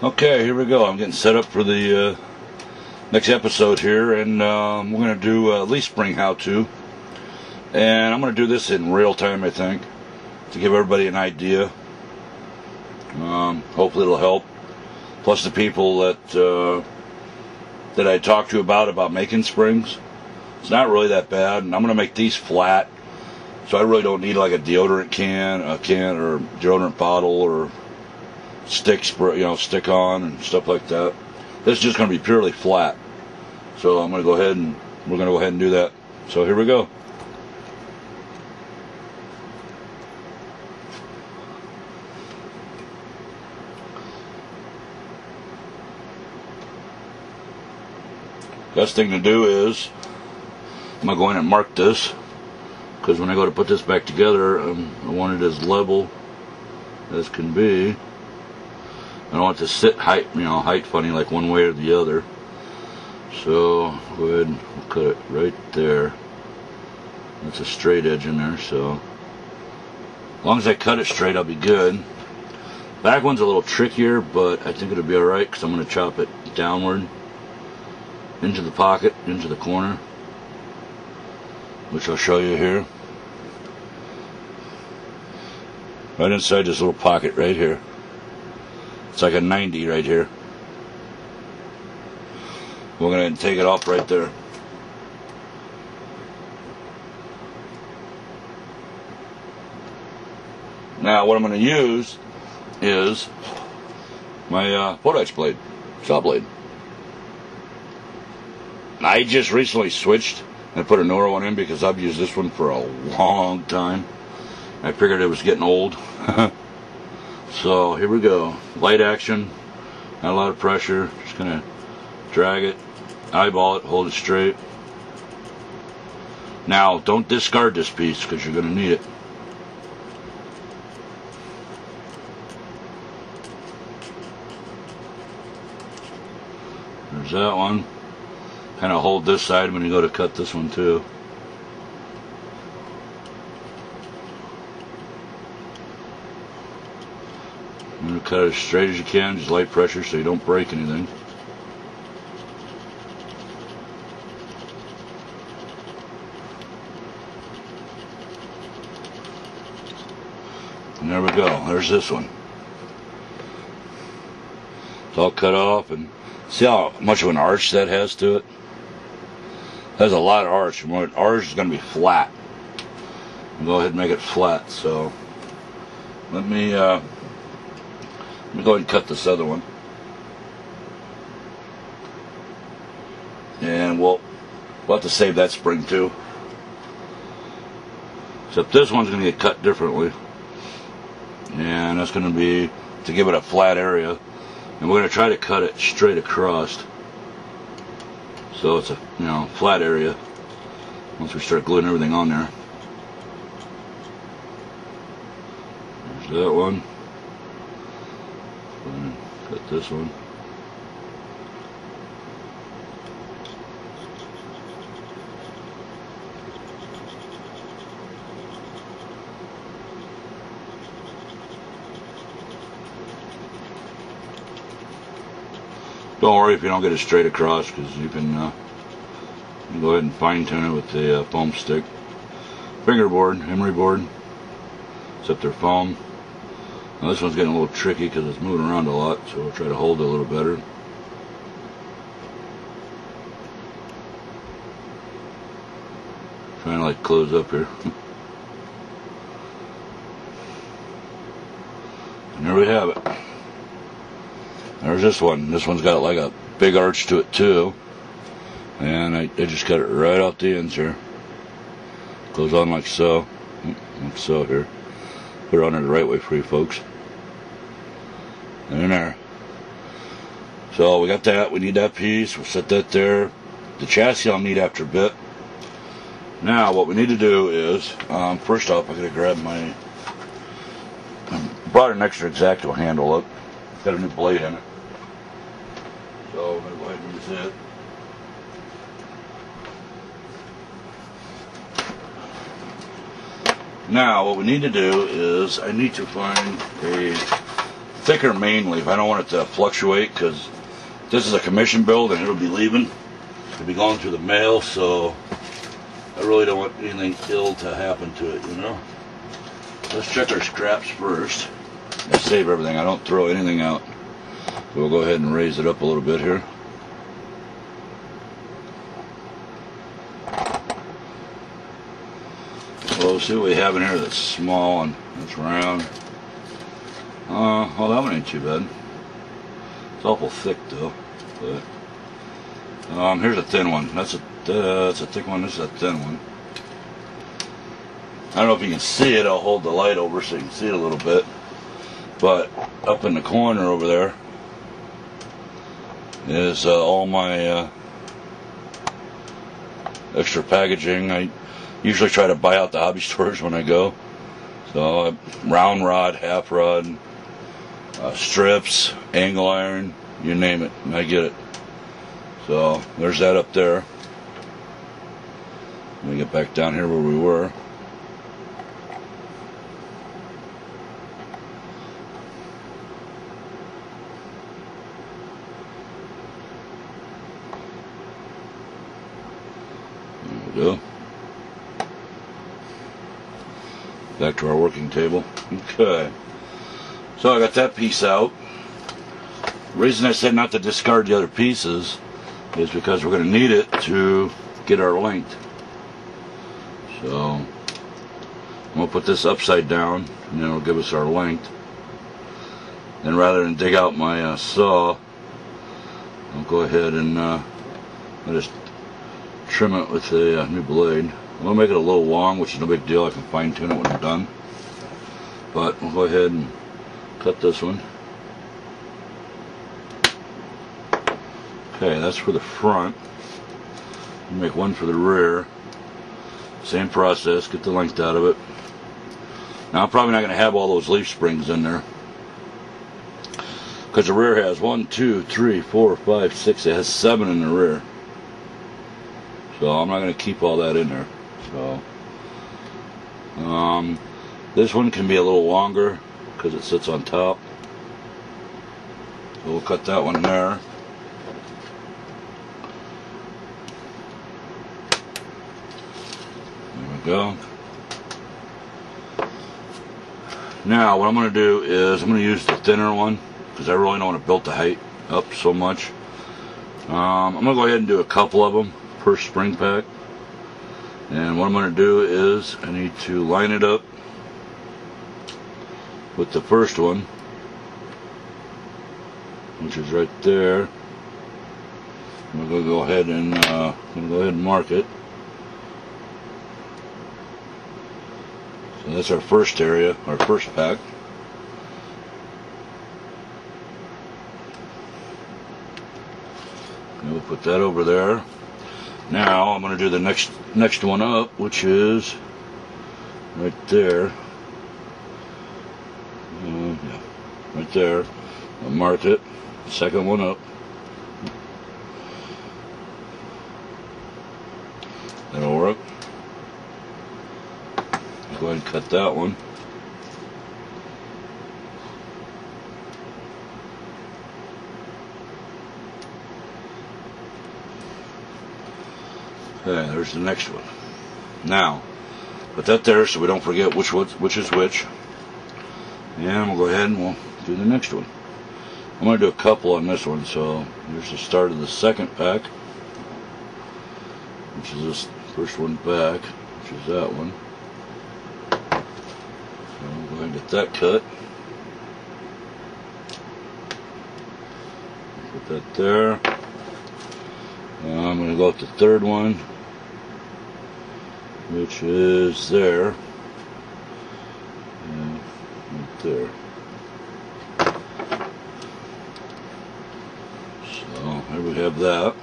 Okay, here we go. I'm getting set up for the next episode here, and we're going to do leaf spring how-to. And I'm going to do this in real time, I think, to give everybody an idea. Hopefully it'll help. Plus the people that I talked to about making springs. It's not really that bad, and I'm going to make these flat. So I really don't need like a deodorant can or deodorant bottle or stick on and stuff like that. This is just going to be purely flat. So I'm going to go ahead and we're going to go ahead and do that. So here we go. Best thing to do is I'm going to go in and mark this, because when I go to put this back together, I want it as level as can be. I don't want it to sit height funny like one way or the other. So go ahead and cut it right there. That's a straight edge in there, so as long as I cut it straight, I'll be good. Back one's a little trickier, but I think it'll be alright, because I'm going to chop it downward into the pocket, into the corner, which I'll show you here. Right inside this little pocket right here. It's like a 90 right here. We're going to take it off right there. Now what I'm going to use is my Potex blade, saw blade. I just recently switched and put a newer one in because I've used this one for a long time. I figured it was getting old. So here we go. Light action, not a lot of pressure. Just gonna drag it, eyeball it, hold it straight. Now don't discard this piece because you're gonna need it. There's that one. Kind of hold this side when you go to cut this one too. I'm going to cut it as straight as you can, just light pressure so you don't break anything. And there we go, there's this one. It's all cut off, and see how much of an arch that has to it? Has a lot of arch, and ours is going to be flat. I'll go ahead and make it flat. So let me go ahead and cut this other one, and we'll have to save that spring too. Except this one's going to get cut differently, and that's going to be to give it a flat area, and we're going to try to cut it straight across. So it's a flat area once we start gluing everything on there. There's that one. Cut this one. Don't worry if you don't get it straight across, because you can go ahead and fine tune it with the foam stick. Fingerboard, emery board, except they're foam. Now this one's getting a little tricky because it's moving around a lot, so we'll try to hold it a little better. Trying to like close up here. And there we have it. There's this one. This one's got like a big arch to it too. And I just cut it right off the ends here. Goes on like so. Like so here. Put it on there the right way for you folks. And in there. So we got that. We need that piece. We'll set that there. The chassis I'll need after a bit. Now what we need to do is, first off, I'm going to grab my, brought an extra X-Acto handle up. Got a new blade in it. So I'm going to go ahead and use it. Now what we need to do is I need to find a thicker main leaf. I don't want it to fluctuate because this is a commission build and it'll be leaving. It'll be going through the mail, so I really don't want anything ill to happen to it, you know. Let's check our scraps first. I save everything. I don't throw anything out. So we'll go ahead and raise it up a little bit here. So we'll see what we have in here that's small and that's round. Well, that one ain't too bad. It's awful thick though. But here's a thin one. That's a thick one. This is a thin one. I don't know if you can see it. I'll hold the light over so you can see it a little bit. But up in the corner over there is all my extra packaging. I usually try to buy out the hobby stores when I go. So round rod, half rod, strips, angle iron, you name it, and I get it. So there's that up there. Let me get back down here where we were. There we go. Back to our working table. Okay. So I got that piece out. The reason I said not to discard the other pieces is because we're going to need it to get our length. So I'm going to put this upside down and then it'll give us our length. And rather than dig out my saw, I'll go ahead and I'll just trim it with the new blade. I'm going to make it a little long, which is no big deal. I can fine tune it when I'm done. But we'll go ahead and cut this one. Okay, that's for the front. Make one for the rear. Same process, get the length out of it. Now I'm probably not going to have all those leaf springs in there, because the rear has 1, 2, 3, 4, 5, 6. It has 7 in the rear. So I'm not going to keep all that in there. So this one can be a little longer because it sits on top. So we'll cut that one there. There we go. Now what I'm going to do is I'm going to use the thinner one because I really don't want to build the height up so much. I'm going to go ahead and do a couple of them per spring pack. And what I'm going to do is I need to line it up with the first one, which is right there. I'm going to go ahead and mark it. So that's our first area, our first pack. And we'll put that over there. Now I'm going to do the next one up, which is right there. Yeah, right there. I'll mark it. Second one up. That'll work. Go ahead and cut that one. Okay, there's the next one. Now, put that there so we don't forget which is which. And we'll go ahead and we'll do the next one. I'm going to do a couple on this one, so here's the start of the second pack, which is this first one back, which is that one. So we'll go ahead and get that cut. Put that there. I'm going to go with the third one, which is there. And right there. So there we have that.